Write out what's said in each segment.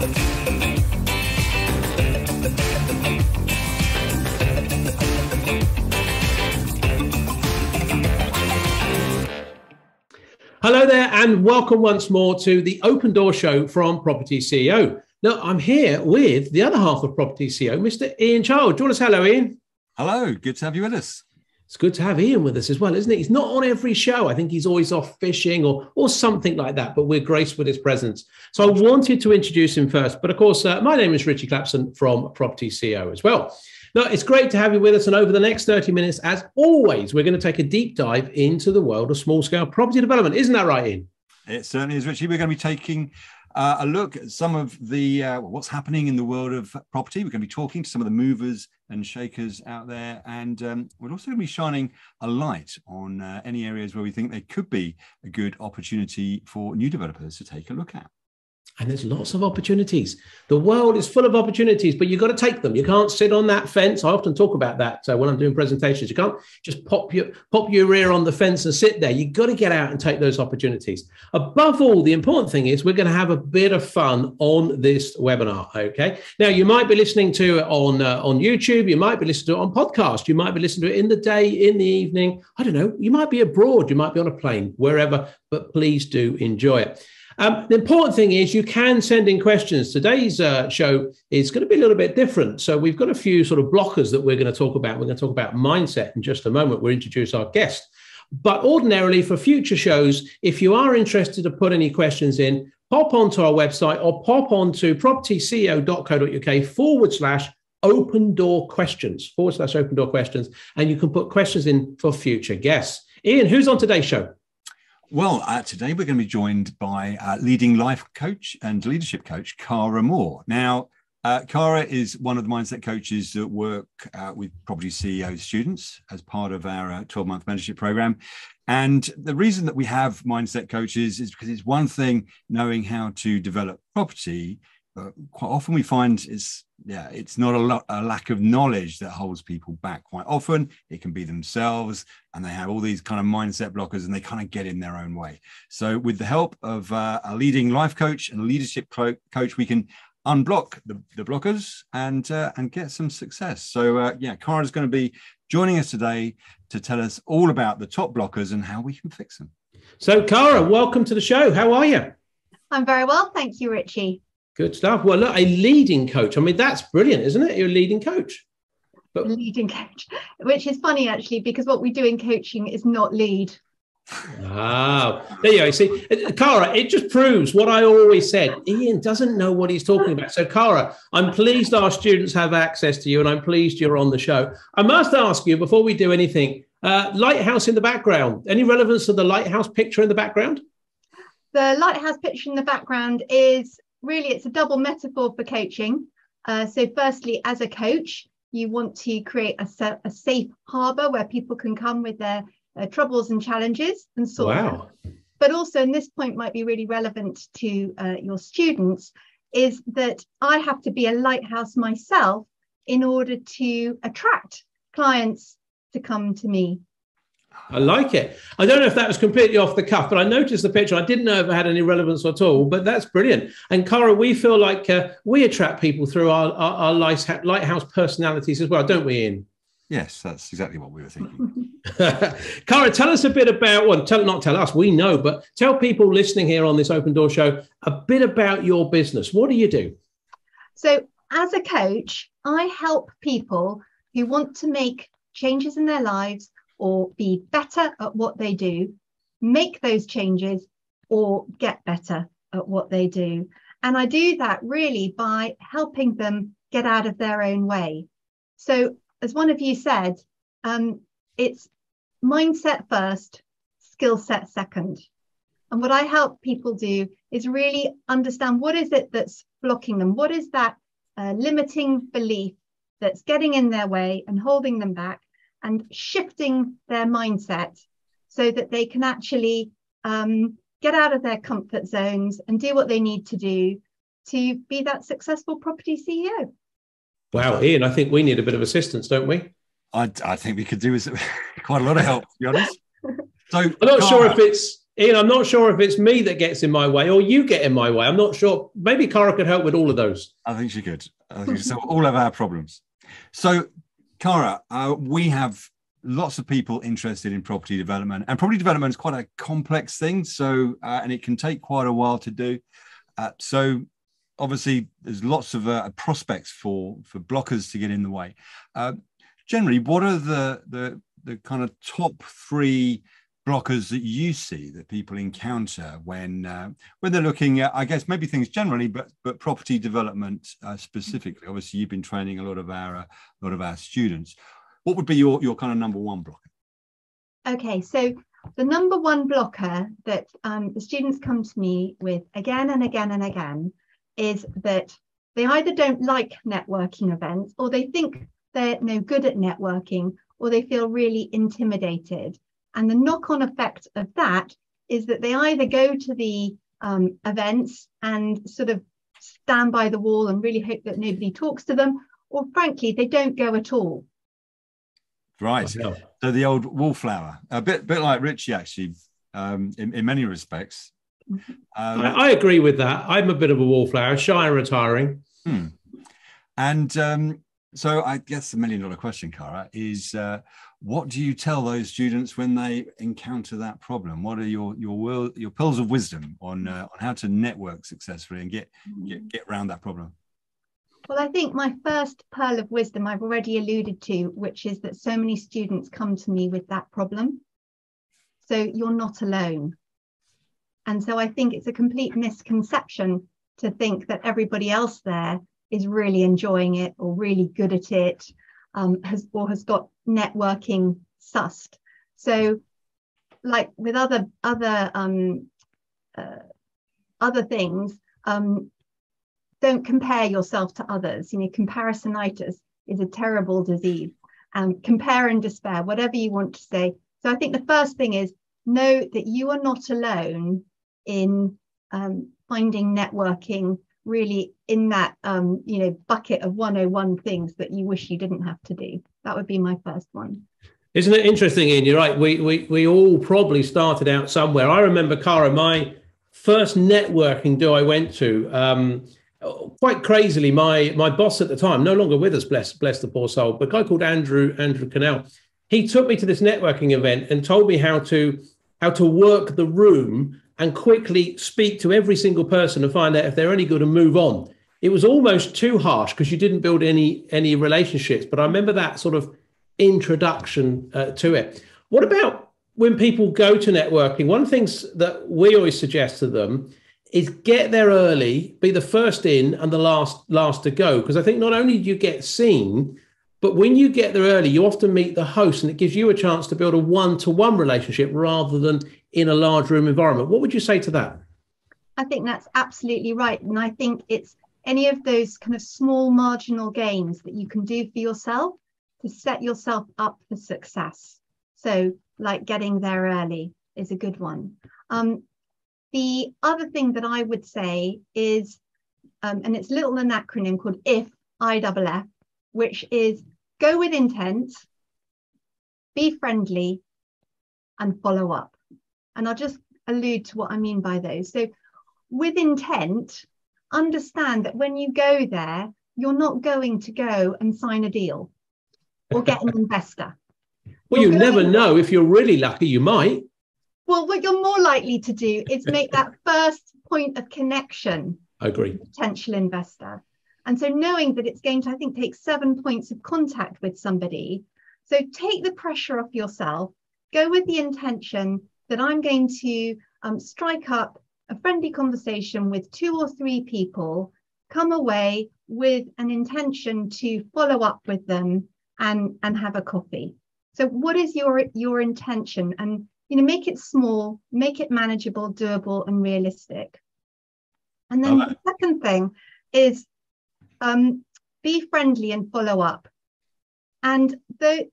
Hello there, and welcome once more to the Open Door Show from Property CEO. Now, I'm here with the other half of Property CEO, Mr. Ian Child. Join us. Hello, Ian. Hello, good to have you with us. It's good to have Ian with us as well, isn't it? He's not on every show. I think he's always off fishing or something like that, but we're graced with his presence. So I wanted to introduce him first. But of course, my name is Richie Clapson from Property CEO as well. Now, it's great to have you with us. And over the next 30 minutes, as always, we're going to take a deep dive into the world of small-scale property development. Isn't that right, Ian? It certainly is, Richie. We're going to be taking a look at some of the what's happening in the world of property. We're going to be talking to some of the movers and shakers out there. And we're also going to be shining a light on any areas where we think there could be a good opportunity for new developers to take a look at. And there's lots of opportunities. The world is full of opportunities, but you've got to take them. You can't sit on that fence. I often talk about that when I'm doing presentations. You can't just pop your rear on the fence and sit there. You've got to get out and take those opportunities. Above all, the important thing is we're going to have a bit of fun on this webinar, okay? Now, you might be listening to it on YouTube. You might be listening to it on podcast. You might be listening to it in the day, in the evening. I don't know. You might be abroad. You might be on a plane, wherever, but please do enjoy it. The important thing is you can send in questions. Today's show is going to be a little bit different. So we've got a few sort of blockers that we're going to talk about. We're going to talk about mindset in just a moment. We'll introduce our guest. But ordinarily for future shows, if you are interested to put any questions in, pop onto our website or pop onto propertyceo.co.uk/open door questions, /open door questions. And you can put questions in for future guests. Ian, who's on today's show? Well, today we're going to be joined by leading life coach and leadership coach, Cara Moore. Now, Cara is one of the mindset coaches that work with Property CEO students as part of our 12-month mentorship program. And the reason that we have mindset coaches is because it's one thing knowing how to develop property. Quite often we find it's not a lack of knowledge that holds people back. Quite often it can be themselves, and they have all these kind of mindset blockers and they kind of get in their own way. So with the help of a leading life coach and leadership coach, we can unblock the blockers and get some success. So Cara is going to be joining us today to tell us all about the top blockers and how we can fix them. So Cara, welcome to the show. How are you? I'm very well. Thank you, Richie. Good stuff. Well, look, a leading coach. I mean, that's brilliant, isn't it? You're a leading coach. But leading coach, which is funny, actually, because what we do in coaching is not lead. Ah, there you go. See, Cara, it just proves what I always said. Ian doesn't know what he's talking about. So, Cara, I'm pleased our students have access to you, and I'm pleased you're on the show. I must ask you, before we do anything, lighthouse in the background. Any relevance to the lighthouse picture in the background? The lighthouse picture in the background is really, it's a double metaphor for coaching. So firstly, as a coach, you want to create a safe harbour where people can come with their troubles and challenges and solve them. But also, and this point might be really relevant to your students, is that I have to be a lighthouse myself in order to attract clients to come to me. I like it. I don't know if that was completely off the cuff, but I noticed the picture. I didn't know if it had any relevance at all, but that's brilliant. And Cara, we feel like we attract people through our lighthouse personalities as well, don't we, Ian? Yes, that's exactly what we were thinking. Cara, tell us a bit about, well, not tell us, we know, but tell people listening here on this Open Door Show a bit about your business. What do you do? So as a coach, I help people who want to make changes in their lives or be better at what they do, make those changes, or get better at what they do. And I do that really by helping them get out of their own way. So as one of you said, it's mindset first, skill set second. And what I help people do is really understand what is it that's blocking them? What is that limiting belief that's getting in their way and holding them back, and shifting their mindset so that they can actually get out of their comfort zones and do what they need to do to be that successful property CEO. Wow, Ian, I think we need a bit of assistance, don't we? I think we could do with quite a lot of help, to be honest. So I'm not sure if Ian, I'm not sure if it's me that gets in my way or you get in my way. I'm not sure. Maybe Cara could help with all of those. I think she could. I think so. All of our problems. So, Cara, we have lots of people interested in property development, and property development is quite a complex thing. So, and it can take quite a while to do. So, obviously, there's lots of prospects for blockers to get in the way. Generally, what are the kind of top three blockers that you see that people encounter when they're looking at, I guess, maybe things generally, but property development specifically? Obviously, you've been training a lot of our students. What would be your kind of number one blocker? Okay, so the number one blocker that the students come to me with again and again and again is that they either don't like networking events, or they think they're no good at networking, or they feel really intimidated. And the knock-on effect of that is that they either go to the events and sort of stand by the wall and really hope that nobody talks to them, or frankly, they don't go at all. Right. So the old wallflower, a bit like Richie, actually, in many respects. I agree with that. I'm a bit of a wallflower, shy and retiring. And so I guess the $1 million question, Cara, is what do you tell those students when they encounter that problem? What are your pearls of wisdom on how to network successfully and get around that problem? Well, I think my first pearl of wisdom I've already alluded to, which is that so many students come to me with that problem. So you're not alone. And so I think it's a complete misconception to think that everybody else there is really enjoying it or really good at it, has got networking sussed. So, like with other things, don't compare yourself to others. You know, comparisonitis is a terrible disease. Compare and despair, whatever you want to say. So I think the first thing is know that you are not alone in finding networking really in that bucket of 101 things that you wish you didn't have to do. That would be my first one. Isn't it interesting, Ian? You're right. We all probably started out somewhere. I remember, Cara, my first networking do I went to, quite crazily, my boss at the time, no longer with us, bless the poor soul, but a guy called Andrew Cannell, he took me to this networking event and told me how to work the room and quickly speak to every single person and find out if they're any good and move on. It was almost too harsh because you didn't build any relationships. But I remember that sort of introduction to it. What about when people go to networking? One of the things that we always suggest to them is get there early, be the first in and the last to go. Because I think not only do you get seen, but when you get there early, you often meet the host, and it gives you a chance to build a one-to-one relationship rather than in a large room environment. What would you say to that? I think that's absolutely right. And I think it's any of those kind of small marginal gains that you can do for yourself to set yourself up for success. So like getting there early is a good one. The other thing that I would say is, and it's a little an acronym called IFF, which is go with intent, be friendly, and follow up. And I'll just allude to what I mean by those. So with intent, understand that when you go there, you're not going to go and sign a deal or get an investor. Well, you never know. If you're really lucky, you might. Well, what you're more likely to do is make that first point of connection. I agree. With a potential investor. And so knowing that it's going to, I think, take 7 points of contact with somebody. So take the pressure off yourself, go with the intention that I'm going to strike up a friendly conversation with 2 or 3 people, come away with an intention to follow up with them and have a coffee. So what is your intention? And, make it small, make it manageable, doable, and realistic. And then the second thing is be friendly and follow up. And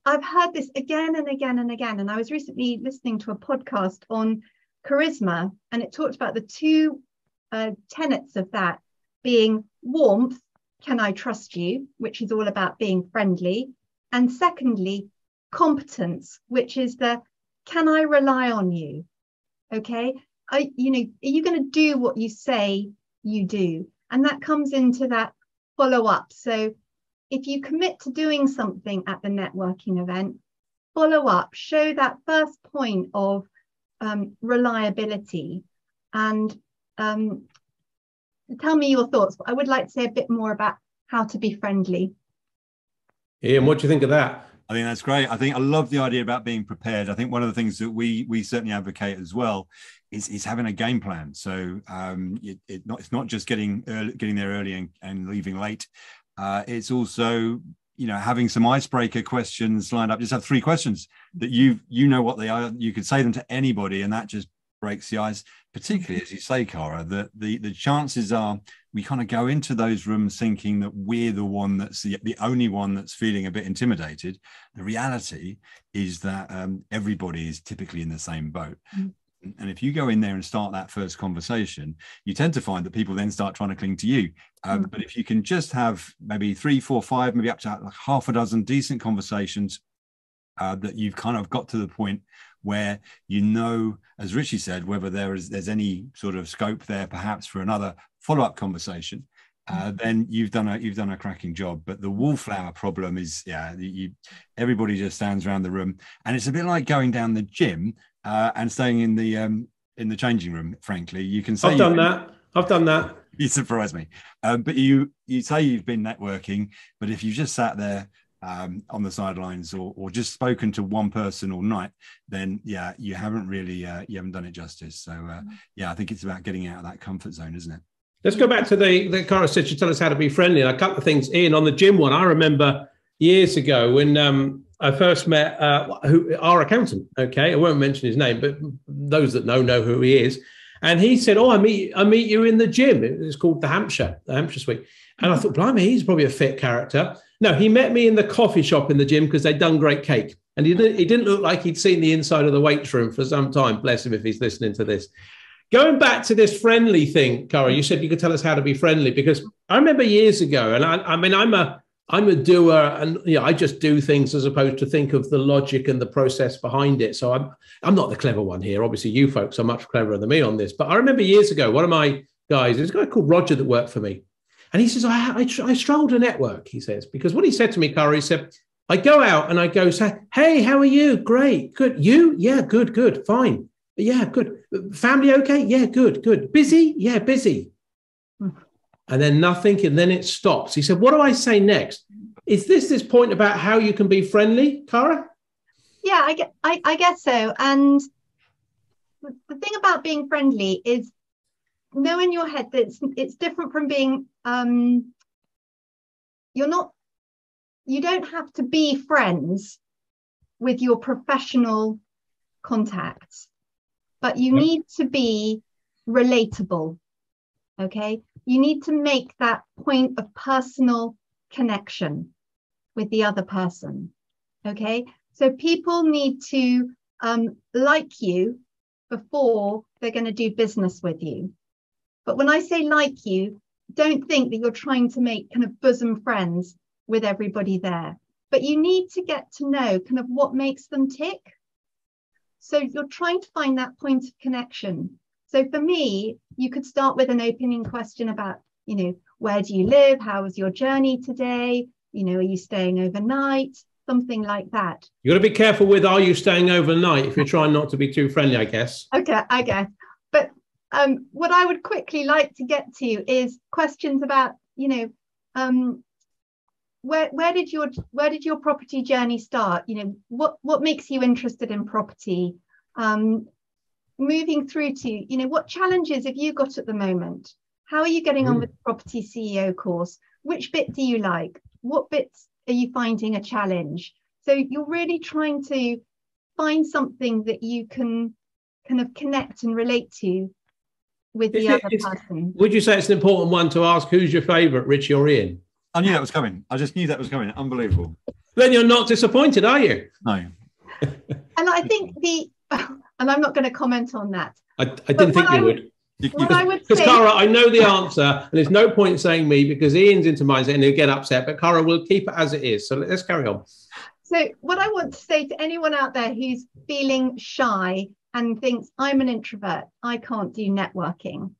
I've heard this again and again and again. And I was recently listening to a podcast on charisma, and it talked about the 2 tenets of that being warmth, can I trust you, which is all about being friendly. And secondly, competence, which is the can I rely on you? Okay. Are you going to do what you say you do? And that comes into that follow up. So if you commit to doing something at the networking event, follow up, show that first point of reliability, and tell me your thoughts. I would like to say a bit more about how to be friendly. Ian, what do you think of that? I think that's great. I love the idea about being prepared. I think one of the things that we certainly advocate as well is having a game plan. So it's not just getting there early and leaving late. It's also, having some icebreaker questions lined up. Just have 3 questions that you know what they are. You could say them to anybody, and that just breaks the ice. Particularly, as you say, Cara, that the chances are we kind of go into those rooms thinking that we're the one that's the only one that's feeling a bit intimidated. The reality is that everybody is typically in the same boat. Mm. And if you go in there and start that first conversation, you tend to find that people then start trying to cling to you. But if you can just have maybe 3, 4, 5, maybe up to like half a dozen decent conversations that you've kind of got to the point where as Richie said, whether there's any sort of scope there perhaps for another follow-up conversation, then you've done a cracking job. But the wallflower problem is, everybody just stands around the room, and it's a bit like going down the gym and staying in the changing room. Frankly, you can say I've done that. You surprise me. But you say you've been networking, but if you just sat there on the sidelines or just spoken to one person all night, then you haven't really you haven't done it justice. So I think it's about getting out of that comfort zone, isn't it? Let's go back to the Cara said, you tell us how to be friendly. And a couple of things, Ian, on the gym one. I remember years ago when I first met our accountant. Okay, I won't mention his name, but those that know who he is. And he said, "Oh, I meet you in the gym." It's called the Hampshire Suite. And I thought, blimey, he's probably a fit character. No, he met me in the coffee shop in the gym because they'd done great cake. And he didn't look like he'd seen the inside of the weights room for some time. Bless him if he's listening to this. Going back to this friendly thing, Cara, you said you could tell us how to be friendly, because I remember years ago, and I'm a doer, and I just do things as opposed to think of the logic and the process behind it. So I'm not the clever one here. Obviously, you folks are much cleverer than me on this. But I remember years ago, one of my guys, there's a guy called Roger that worked for me. And he says, I struggle to network, he says, because what he said to me, Cara, he said, I go out and I go say, "Hey, how are you? Great. Good. You? Yeah, good. Fine. Yeah, good. Family okay? Yeah, good. Busy? Yeah, busy." And then nothing, and then it stops. He said, "What do I say next?" Is this point about how you can be friendly, Cara? Yeah, I guess so. And the thing about being friendly is know in your head that it's different from being you don't have to be friends with your professional contacts, but you need to be relatable. Okay, you need to make that point of personal connection with the other person. Okay, so people need to like you before they're going to do business with you. But when I say like you, don't think that you're trying to make kind of bosom friends with everybody there. But you need to get to know kind of what makes them tick. So you're trying to find that point of connection. So for me, you could start with an opening question about, where do you live? How was your journey today? Are you staying overnight? Something like that. You got to be careful with, are you staying overnight, if you're trying not to be too friendly, I guess. Okay, I guess. But what I would quickly like to get to is questions about, where did your property journey start? What makes you interested in property? Moving through to, what challenges have you got at the moment? How are you getting on with the property CEO course? Which bit do you like? What bits are you finding a challenge? So you're really trying to find something that you can kind of connect and relate to with the other person. Would you say it's an important one to ask who's your favourite, Richie or Ian? I knew that was coming. I just knew that was coming. Unbelievable. Then you're not disappointed, are you? No. And I think and I'm not going to comment on that. I didn't think you would. Because Cara, I know the answer, and there's no point saying me because Ian's into mindset and he'll get upset. But Cara, we'll keep it as it is. So let's carry on. So what I want to say to anyone out there who's feeling shy and thinks, I'm an introvert, I can't do networking,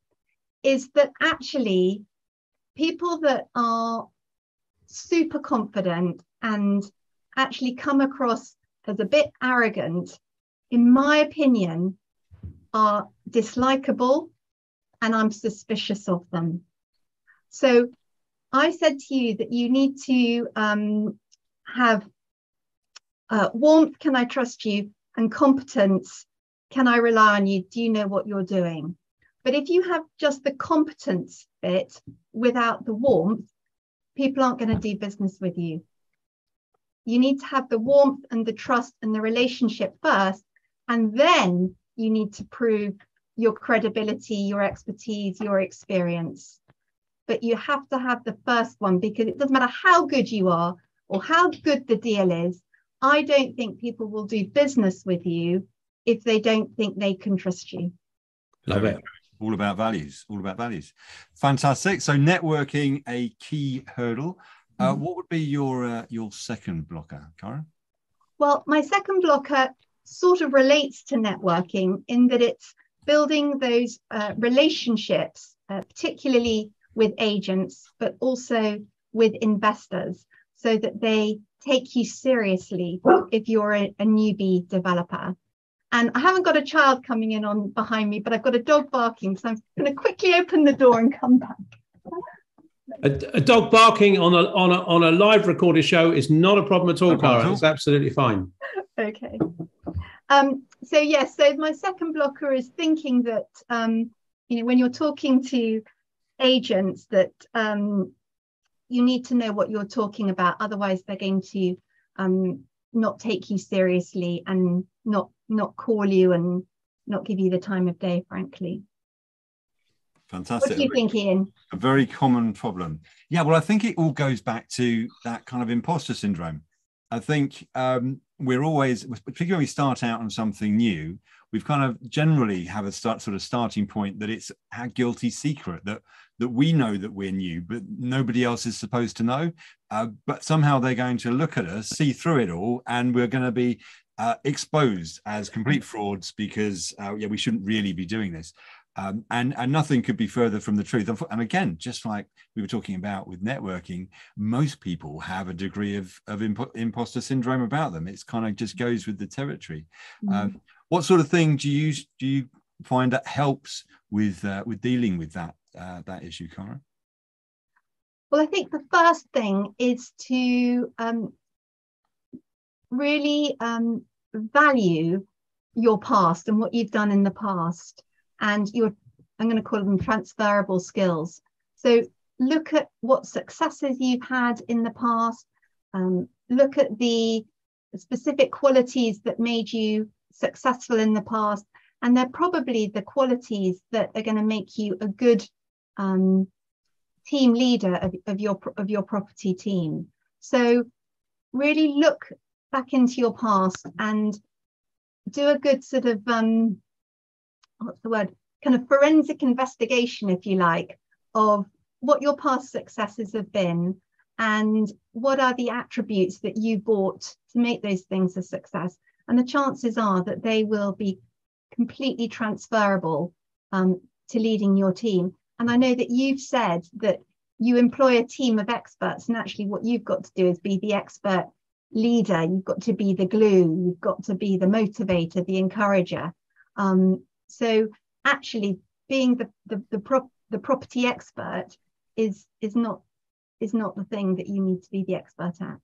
is that actually people that are super confident and actually come across as a bit arrogant, in my opinion, are dislikable, and I'm suspicious of them. So I said to you that you need to have warmth, can I trust you? And competence, can I rely on you? Do you know what you're doing? But if you have just the competence bit without the warmth, people aren't going to do business with you. You need to have the warmth and the trust and the relationship first, and then you need to prove your credibility, your expertise, your experience. But you have to have the first one, because it doesn't matter how good you are or how good the deal is. I don't think people will do business with you if they don't think they can trust you. Love it. All about values, all about values. Fantastic. So networking, a key hurdle. What would be your second blocker, Cara? Well, my second blocker sort of relates to networking in that it's building those relationships, particularly with agents, but also with investors, so that they take you seriously if you're a newbie developer. And I haven't got a child coming in on behind me, but I've got a dog barking, so I'm going to quickly open the door and come back. A dog barking on a live recorded show is not a problem at all, Cara. It's absolutely fine. Okay. So yes, so my second blocker is thinking that when you're talking to agents, that you need to know what you're talking about. Otherwise, they're going to not take you seriously and not call you and not give you the time of day, frankly. Fantastic. What do you think, Ian? A very common problem. Yeah, well, I think it all goes back to that kind of imposter syndrome. I think we're always, particularly when we start out on something new, we've kind of generally have a sort of starting point that it's our guilty secret, that we know that we're new, but nobody else is supposed to know. But somehow they're going to look at us, see through it all, and we're going to be exposed as complete frauds because we shouldn't really be doing this. And nothing could be further from the truth. And again, just like we were talking about with networking, most people have a degree of imposter syndrome about them. It's kind of just goes with the territory. What sort of thing do you find that helps with dealing with that issue, Cara? Well, I think the first thing is to really value your past and what you've done in the past, and I'm going to call them transferable skills. So look at what successes you've had in the past, look at the specific qualities that made you successful in the past, and they're probably the qualities that are going to make you a good team leader of your property team. So really look back into your past and do a good sort of what's the word, kind of forensic investigation, if you like, of what your past successes have been and what are the attributes that you brought to make those things a success. And the chances are that they will be completely transferable to leading your team. And I know that you've said that you employ a team of experts, and actually what you've got to do is be the expert leader. You've got to be the glue. You've got to be the motivator, the encourager. So actually being the property expert is not the thing that you need to be the expert at.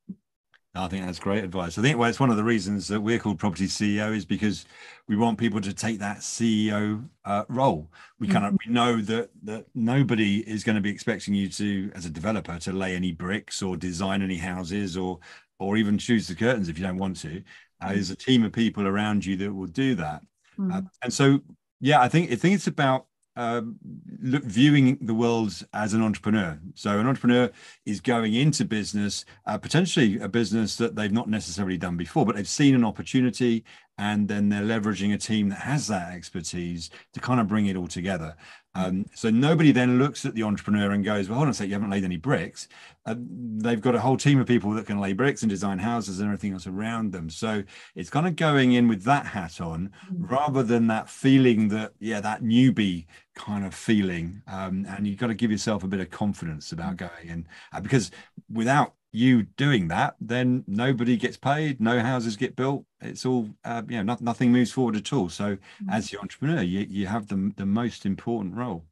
I think that's great advice. I think it's one of the reasons that we're called Property CEO is because we want people to take that CEO role. We we know that nobody is going to be expecting you to, as a developer, to lay any bricks or design any houses or even choose the curtains if you don't want to. There's a team of people around you that will do that. And so, yeah, I think it's about viewing the world as an entrepreneur. So an entrepreneur is going into business, potentially a business that they've not necessarily done before, but they've seen an opportunity and then they're leveraging a team that has that expertise to kind of bring it all together. So nobody then looks at the entrepreneur and goes, well, hold on a sec, you haven't laid any bricks. They've got a whole team of people that can lay bricks and design houses and everything else around them. So it's kind of going in with that hat on, rather than that feeling that, yeah, that newbie kind of feeling. And you've got to give yourself a bit of confidence about going in, because without you doing that, then nobody gets paid, no houses get built. It's all, nothing moves forward at all. So as the entrepreneur, you have the most important role.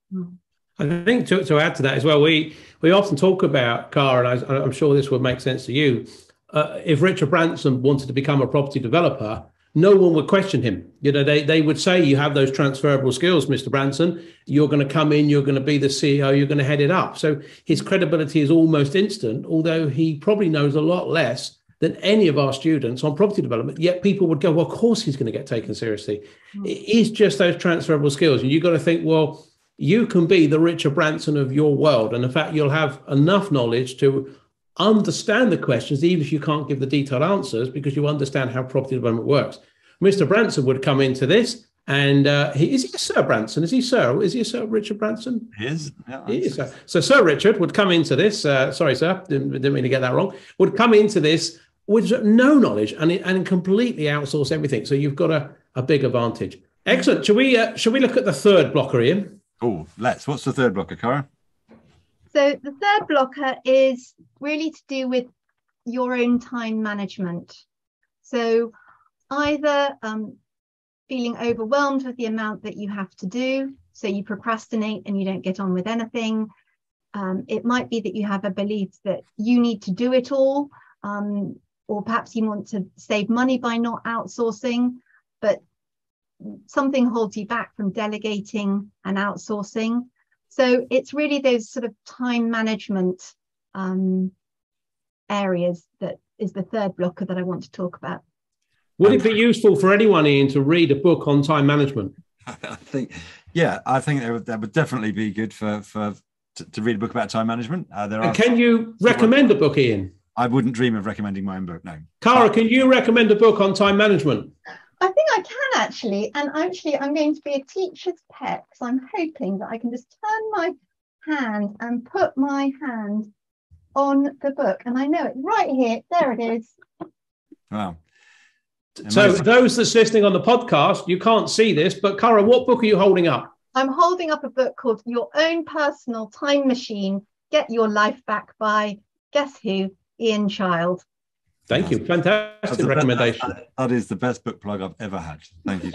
I think to add to that as well, we often talk about, Cara, and I'm sure this would make sense to you. If Richard Branson wanted to become a property developer, no one would question him. They would say, you have those transferable skills, Mr. Branson. You're going to come in, you're going to be the CEO, you're going to head it up. So his credibility is almost instant, although he probably knows a lot less than any of our students on property development. Yet people would go, well, of course he's going to get taken seriously. It is just those transferable skills. And you've got to think, well, you can be the Richard Branson of your world. And in fact, you'll have enough knowledge to understand the questions, even if you can't give the detailed answers, because you understand how property development works. Mr. Branson would come into this, and is he a Sir Branson? Is he Sir? Is he a Sir Richard Branson? He is. Yeah, he is. So Sir Richard would come into this. Sorry, sir, didn't mean to get that wrong. Would come into this with no knowledge and completely outsource everything. So you've got a big advantage. Excellent. Should we look at the third blocker, Ian? Oh, let's. What's the third blocker, Cara? So the third blocker is really to do with your own time management. So either feeling overwhelmed with the amount that you have to do, so you procrastinate and you don't get on with anything. It might be that you have a belief that you need to do it all, or perhaps you want to save money by not outsourcing, but something holds you back from delegating and outsourcing. So it's really those sort of time management areas that is the third blocker that I want to talk about. Would it be useful for anyone, Ian, to read a book on time management? I think that would definitely be good to read a book about time management. Can you recommend a book, Ian? I wouldn't dream of recommending my own book, no. Cara, can you recommend a book on time management? I think I can actually. And actually, I'm going to be a teacher's pet, so I'm hoping that I can just turn my hand and put my hand on the book. And I know it right here. There it is. Wow. So those that's listening on the podcast, you can't see this, but Cara, what book are you holding up? I'm holding up a book called Your Own Personal Time Machine, Get Your Life Back by, guess who? Ian Child. Thank you. Fantastic recommendation. That is the best book plug I've ever had. Thank you.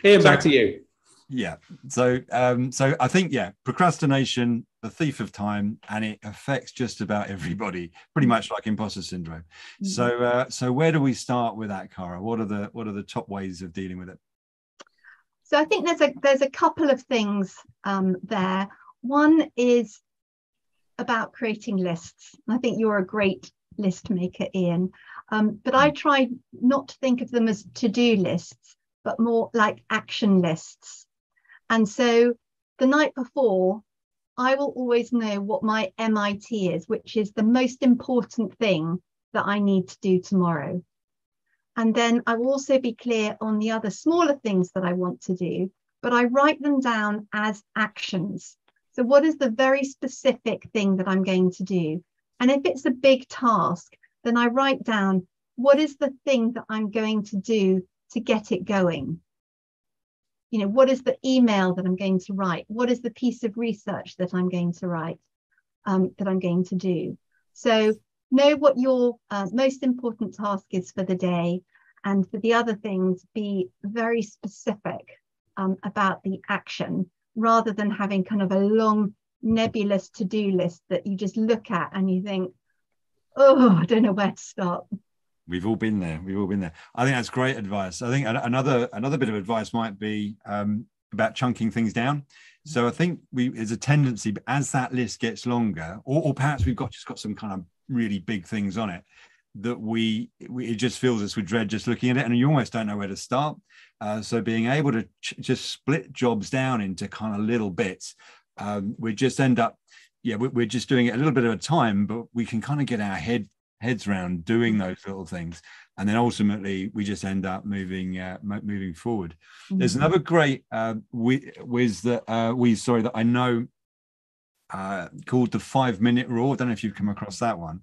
Ian, back to you. Yeah. So I think, procrastination, the thief of time, and it affects just about everybody, pretty much like imposter syndrome. Mm-hmm. So where do we start with that, Cara? What are the top ways of dealing with it? So I think there's a couple of things there. One is about creating lists. I think you're a great list maker, Ian. But I try not to think of them as to-do lists, but more like action lists. And so the night before, I will always know what my MIT is, which is the most important thing that I need to do tomorrow. And then I will also be clear on the other smaller things that I want to do, but I write them down as actions. So what is the very specific thing that I'm going to do? And if it's a big task, then I write down what is the thing that I'm going to do to get it going. You know, what is the email that I'm going to write? What is the piece of research that I'm going to write, that I'm going to do? So know what your most important task is for the day. And for the other things, be very specific about the action, rather than having kind of a long nebulous to-do list that you just look at and you think, oh, I don't know where to start. We've all been there. I think that's great advice. I think another bit of advice might be about chunking things down. So I think there's a tendency as that list gets longer, or perhaps we've just got some kind of really big things on it, that it just fills us with dread just looking at it, and you almost don't know where to start. So being able to just split jobs down into kind of little bits, we just end up, we're just doing it a little bit at a time, but we can kind of get our head heads around doing those little things, and then ultimately we just end up moving forward. There's another great that I know called the 5-minute rule. I don't know if you've come across that one,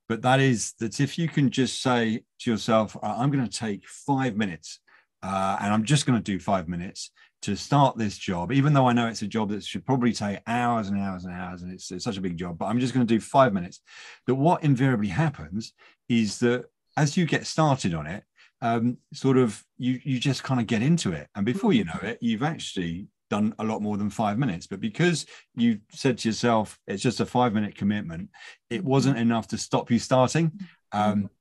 but that is that if you can just say to yourself, I'm going to take 5 minutes, and I'm just going to do 5 minutes to start this job, even though I know it's a job that should probably take hours and hours and hours, and it's such a big job, but I'm just going to do 5 minutes. That what invariably happens is that as you get started on it, sort of you just kind of get into it, and before you know it, you've actually done a lot more than 5 minutes. But because you said to yourself, it's just a 5-minute commitment, it wasn't enough to stop you starting.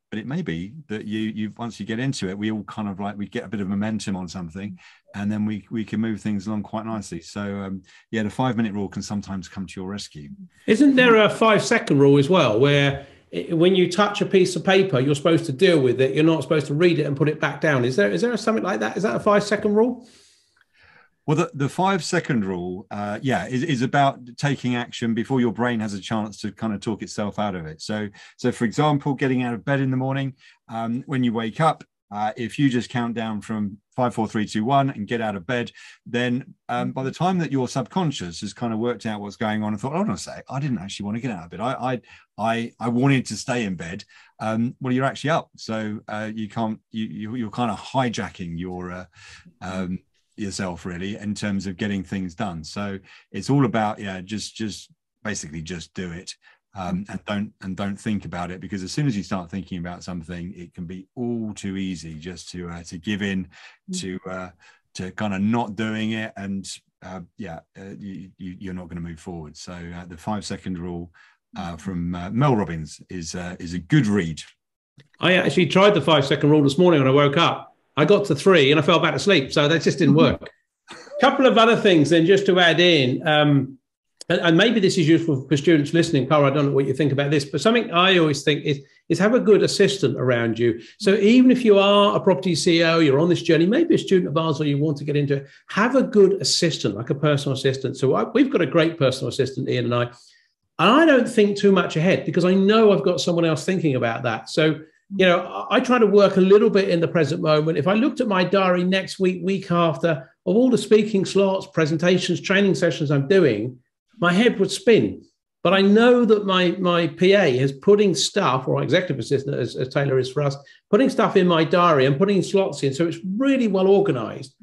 But it may be that you once you get into it, we all kind of we get a bit of momentum on something, and then we can move things along quite nicely. So the 5-minute rule can sometimes come to your rescue. Isn't there a 5-second rule as well, where when you touch a piece of paper, you're supposed to deal with it, you're not supposed to read it and put it back down? Is there something like that? Is that a 5-second rule? Well, the 5-second rule, is about taking action before your brain has a chance to kind of talk itself out of it. So for example, getting out of bed in the morning, when you wake up, if you just count down from 5, 4, 3, 2, 1 and get out of bed, then by the time that your subconscious has kind of worked out what's going on and thought, hold on a sec, I didn't actually want to get out of bed. I wanted to stay in bed. Well, you're actually up. So you're kind of hijacking your yourself really in terms of getting things done. So it's all about just basically just do it, and don't think about it, because as soon as you start thinking about something, it can be all too easy just to give in to kind of not doing it, and you're not going to move forward. So the 5-second rule from Mel Robbins is a good read. I actually tried the 5-second rule this morning when I woke up. I got to 3 and I fell back to sleep. So that just didn't work. A couple of other things then just to add in, and maybe this is useful for students listening. Cara, I don't know what you think about this, but something I always think is have a good assistant around you. So even if you are a property CEO, you're on this journey, maybe a student of ours or you want to get into it, have a good assistant, like a personal assistant. So we've got a great personal assistant, Ian and I don't think too much ahead because I know I've got someone else thinking about that. So I try to work a little bit in the present moment. If I looked at my diary next week, week after, of all the speaking slots, presentations, training sessions I'm doing, my head would spin. But I know that my PA is putting stuff, or executive assistant, as Taylor is for us, putting stuff in my diary and putting slots in. So it's really well organized.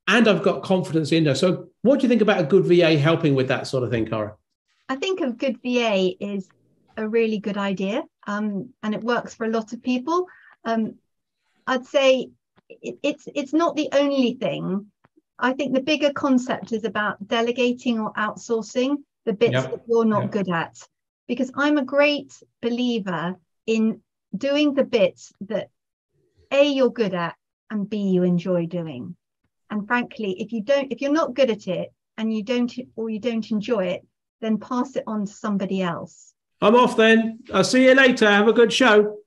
And I've got confidence in there. So what do you think about a good VA helping with that sort of thing, Cara? I think a good VA is a really good idea, and it works for a lot of people. I'd say it's not the only thing. I think the bigger concept is about delegating or outsourcing the bits that you're not good at, because I'm a great believer in doing the bits that A, you're good at, and B, you enjoy doing. And frankly, if you're not good at it and you don't enjoy it, then pass it on to somebody else. I'm off then. I'll see you later. Have a good show.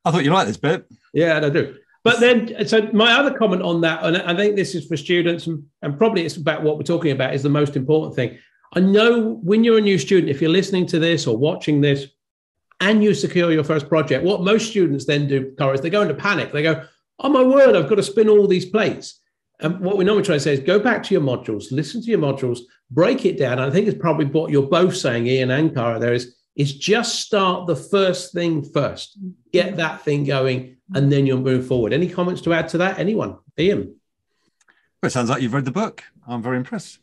I thought you liked this bit. Yeah, I do. But then, so my other comment on that, and I think this is for students, and probably it's about what we're talking about, is the most important thing. I know when you're a new student, if you're listening to this or watching this, and you secure your first project, what most students then do, Cara, is they go into panic. They go, oh my word, I've got to spin all these plates. And what we normally try to say is go back to your modules, listen to your modules, break it down. And I think it's probably what you're both saying, Ian and Cara, there is just start the first thing first. Get that thing going, and then you'll move forward. Any comments to add to that? Anyone? Ian? Well, it sounds like you've read the book. I'm very impressed.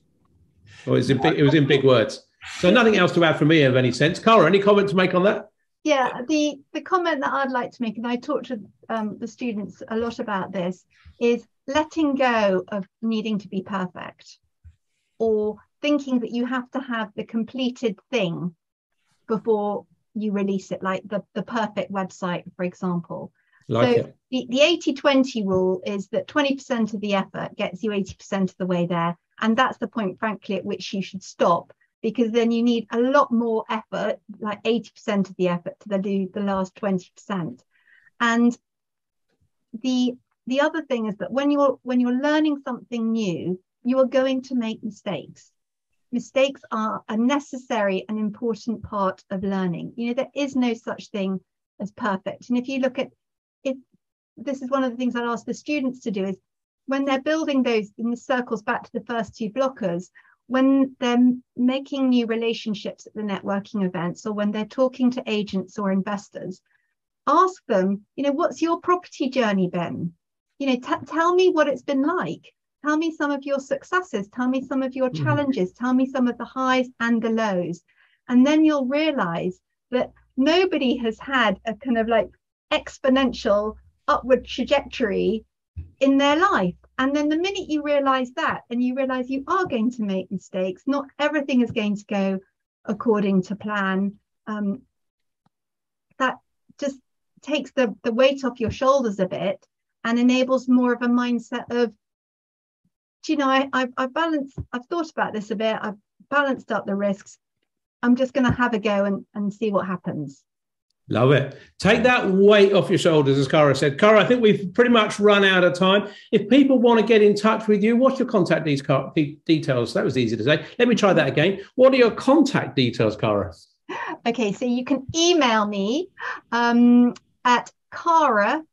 Well, it was in big words. So nothing else to add from me of any sense. Cara, any comment to make on that? Yeah, the comment that I'd like to make, and I talk to the students a lot about this, is letting go of needing to be perfect or thinking that you have to have the completed thing before you release it, like the perfect website, for example. The 80-20 rule is that 20% of the effort gets you 80% of the way there. And that's the point, frankly, at which you should stop, because then you need a lot more effort, like 80% of the effort, to do the last 20%. And the other thing is that when you're learning something new, you are going to make mistakes. mistakes are a necessary and important part of learning. You know, there is no such thing as perfect. And if you look at it, this is one of the things I'd ask the students to do, is when they're building those, in the circles back to the first two blockers, when they're making new relationships at the networking events, or when they're talking to agents or investors, ask them, you know, what's your property journey been? You know, tell me what it's been like. Tell me some of your successes. Tell me some of your challenges. Tell me some of the highs and the lows. And then you'll realize that nobody has had a kind of like exponential upward trajectory in their life. And then the minute you realize that, and you realize you are going to make mistakes, not everything is going to go according to plan, that just takes the weight off your shoulders a bit and enables more of a mindset of, do you know, I've thought about this a bit, I've balanced up the risks, I'm just going to have a go and see what happens. Love it. Take that weight off your shoulders, as Cara said. Cara, I think we've pretty much run out of time. If people want to get in touch with you, what's your contact details? That was easy to say. Let me try that again. What are your contact details, Cara? Okay, so you can email me at caramore.co.uk.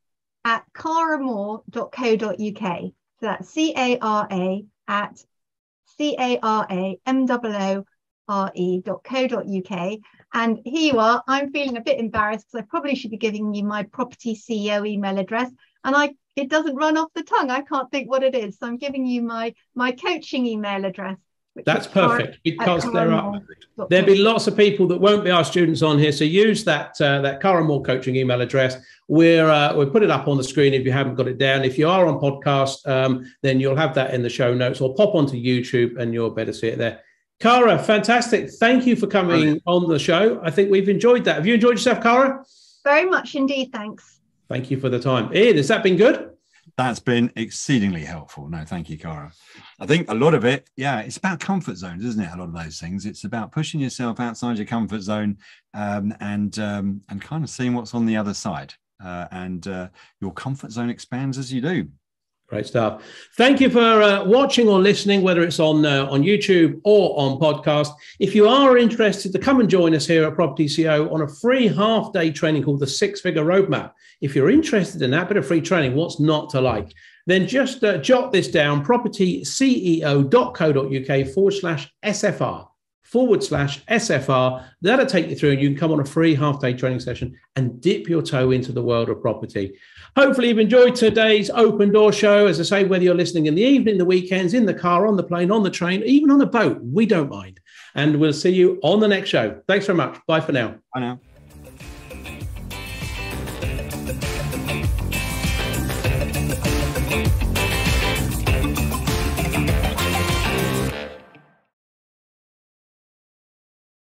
So that's CARA@CARAMOORE.co.uk. And here you are. I'm feeling a bit embarrassed because I probably should be giving you my property CEO email address, and it doesn't run off the tongue. I can't think what it is. So I'm giving you my coaching email address. That's perfect, because there'll be lots of people that won't be our students on here. So use that Cara Moore coaching email address. We'll put it up on the screen if you haven't got it down. If you are on podcast, then you'll have that in the show notes, or pop onto YouTube and you'll better see it there. Cara, fantastic. Thank you for coming on the show. I think we've enjoyed that. Have you enjoyed yourself, Cara? Very much indeed. Thanks. Thank you for the time. Ian, has that been good? That's been exceedingly helpful. No, thank you, Cara. I think a lot of it, it's about comfort zones, isn't it? A lot of those things. It's about pushing yourself outside your comfort zone and kind of seeing what's on the other side. And your comfort zone expands as you do. Great stuff. Thank you for watching or listening, whether it's on YouTube or on podcast. If you are interested to come and join us here at propertyCEO on a free half-day training called the Six-Figure Roadmap, if you're interested in that bit of free training, what's not to like, then just jot this down, propertyceo.co.uk/SFR. That'll take you through, and you can come on a free half-day training session and dip your toe into the world of property. Hopefully you've enjoyed today's Open Door show. As I say, whether you're listening in the evening, the weekends, in the car, on the plane, on the train, even on a boat, we don't mind. And we'll see you on the next show. Thanks very much. Bye for now. Bye now.